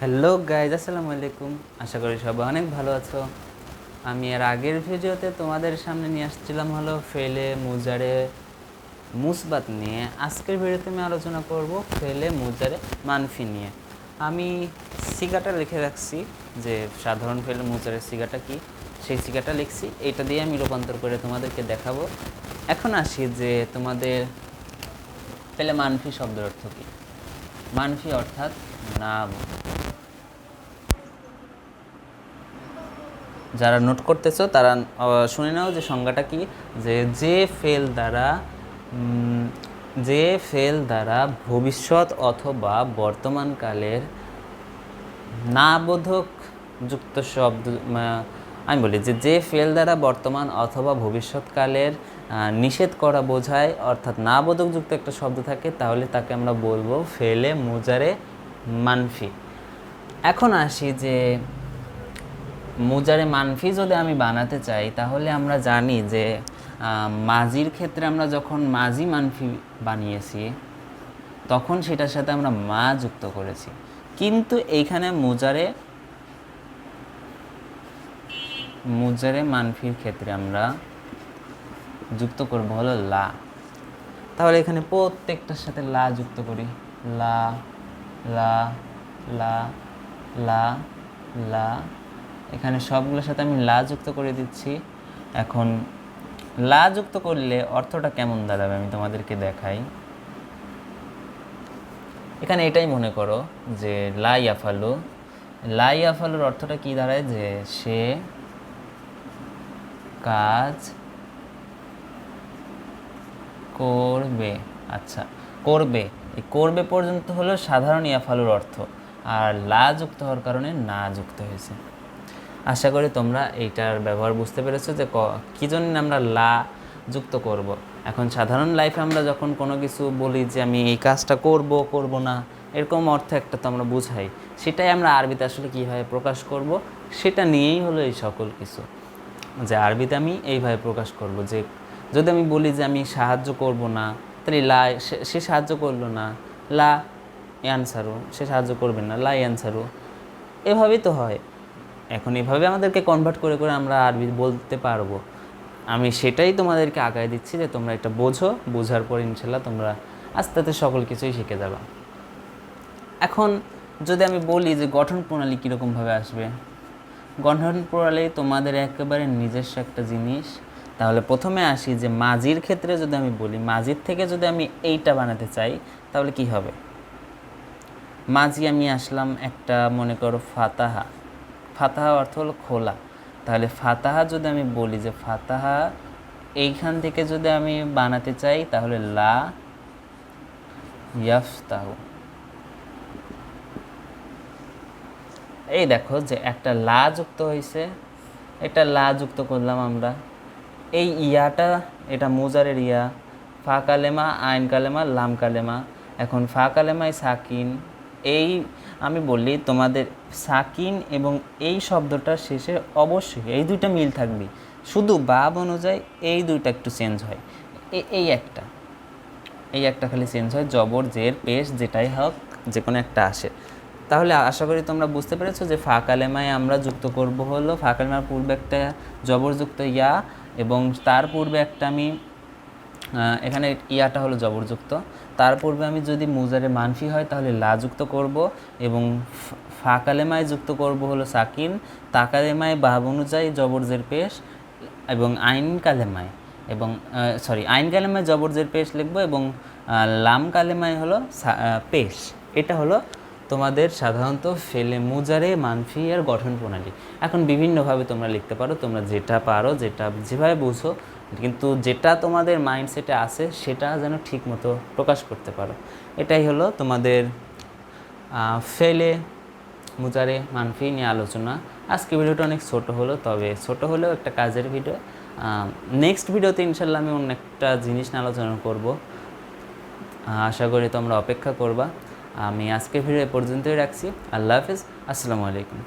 Hello guys, আসসালামু আলাইকুম। আশা করি সবাই অনেক ভালো আছো। আমি এর আগের ভিডিওতে তোমাদের সামনে নিয়ে আসছিলাম হলো ফেলে মুজারে মুসবাত নিয়ে। আজকের ভিডিওতে আমি আলোচনা করব ফেলে মুজারে মানফি নিয়ে। আমি সিগাটা লিখে রাখছি যে সাধারণ ফেলে মুজারের সিগাটা কি, সেই সিগাটা লিখছি, এইটা দিয়ে আমি রূপান্তর করে তোমাদেরকে দেখাবো। এখন আসি যে তোমাদের ফেলে মানফি শব্দের অর্থ কী। মানফি অর্থাৎ নাম। যারা নোট করতেছো তারা শুনে নাও যে সংজ্ঞাটা কি, যে ফেল দ্বারা ভবিষ্যৎ অথবা বর্তমানকালের না বোধক যুক্ত শব্দ। আমি বলি যে ফেল দ্বারা বর্তমান অথবা ভবিষ্যৎকালের নিষেধ করা বোঝায়, অর্থাৎ না বোধক যুক্ত একটা শব্দ থাকে, তাহলে তাকে আমরা বলবো ফেলে মুজারে মানফি। এখন আসি যে মুজারে মানফি যদি আমি বানাতে চাই, তাহলে আমরা জানি যে মাজির ক্ষেত্রে আমরা যখন মাজি মানফি বানিয়েছি তখন সেটার সাথে আমরা মা যুক্ত করেছি, কিন্তু এইখানে মুজারে মানফির ক্ষেত্রে আমরা যুক্ত করব হলো লা। তাহলে এখানে প্রত্যেকটার সাথে লা যুক্ত করি, লা লা লা লা লা, এখানে সবগুলোর সাথে আমি লা যুক্ত করে দিচ্ছি। এখন লা যুক্ত করলে অর্থটা কেমন দাঁড়াবে আমি তোমাদেরকে দেখাই। এখানে এটাই মনে করো যে লা ইয়াফালুর অর্থটা কি দাঁড়ায়, যে সে কাজ করবে। আচ্ছা, করবে, এই করবে পর্যন্ত হলো সাধারণ ইয়াফালুর অর্থ, আর লা যুক্ত হওয়ার কারণে না যুক্ত হয়েছে। আশা করি তোমরা এইটার ব্যবহার বুঝতে পেরেছো যে কী জন্য আমরা লা যুক্ত করব। এখন সাধারণ লাইফে আমরা যখন কোনো কিছু বলি যে আমি এই কাজটা করব না, এরকম অর্থ একটা তো আমরা বুঝাই, সেটাই আমরা আরবিতে আসলে কীভাবে প্রকাশ করব সেটা নিয়েই হলো এই সকল কিছু। যে আরবিতে আমি এইভাবে প্রকাশ করব, যে যদি আমি বলি যে আমি সাহায্য করব না, তাহলে লা, সে সাহায্য করলো না, লা ইয়ানসারু, সে সাহায্য করবে না, লা ইয়ানসারু, এভাবেই তো হয়। এখন এভাবে আমাদেরকে কনভার্ট করে করে আমরা আরবি বলতে পারবো। আমি সেটাই তোমাদেরকে আগায় দিচ্ছি যে তোমরা এটা বোঝার পর ইনশাল্লাহ তোমরা আস্তে আস্তে সকল কিছুই শিখে যাবে। এখন যদি আমি বলি যে গঠন প্রণালী কীরকমভাবে আসবে, গঠন প্রণালী তোমাদের একেবারে নিজস্ব একটা জিনিস। তাহলে প্রথমে আসি যে মাজির ক্ষেত্রে যদি আমি বলি, মাজির থেকে যদি আমি এইটা বানাতে চাই তাহলে কি হবে। মাজি আমি আসলাম একটা, মনে করো ফাতাহা, ফাতাহা অর্থ হলো খোলা। তাহলে ফাতাহা যদি আমি বলি যে ফাতাহা এইখান থেকে যদি আমি বানাতে চাই তাহলে লা ইয়াফতাহু। এই দেখো যে একটা লা যুক্ত হয়েছে, এটা লা যুক্ত করলাম আমরা। এই ইয়াটা, এটা মুজারের ইয়া, ফা কালেমা, আইন কালেমা, লাম কালেমা। এখন ফা কালেমায় সাকিন, এই আমি বললি তোমাদের সাকিন এবং এই শব্দটার শেষে অবশ্যই এই দুইটা মিল থাকবে, শুধু বাব অনুযায়ী এই দুইটা একটু চেঞ্জ হয়। এই একটা খালি চেঞ্জ হয়, জবর জের পেশ যেটাই হোক যে কোনো একটা আসে। তাহলে আশা করি তোমরা বুঝতে পেরেছো যে ফা কালেমায় আমরা যুক্ত করব হলো, ফা কালেমার পূর্বে একটা জবরযুক্ত ইয়া এবং তার পূর্বে একটা আমি এখানে ইয়াটা হলো জবরযুক্ত, তার পূর্বে আমি যদি মুজারে মানফি হয় তাহলে লা যুক্ত করব এবং ফা কালেমায় যুক্ত করব হলো সাকিন, তা কালেমায় বাব অনুযায়ী জবরজের পেশ এবং আইন কালেমায় জবরজের পেশ লিখবো এবং লাম কালেমায় হলো পেশ। এটা হলো তোমাদের সাধারণত ফেলে মুজারে মানফি এর গঠন প্রণালী। এখন বিভিন্নভাবে তোমরা লিখতে পারো, তোমরা যেটা পারো, যেটা যেভাবে বুঝো, কিন্তু যেটা তোমাদের মাইন্ডসেটে আছে সেটা যেন ঠিক মতো প্রকাশ করতে পারো। এটাই হলো তোমাদের ফেলে মুজারে মানফি নিয়ে আলোচনা। আজকে ভিডিওটা অনেক ছোট হলো, তবে ছোট হলেও একটা কাজের ভিডিও। নেক্সট ভিডিওতে ইনশাল্লাহ আমি অন্য একটা জিনিস নিয়ে আলোচনা করব, আশা করি তোমরা অপেক্ষা করবা। আমি আজকের ভিডিও পর্যন্তই রাখছি। আল্লাহ হাফিজ, আসসালামু আলাইকুম।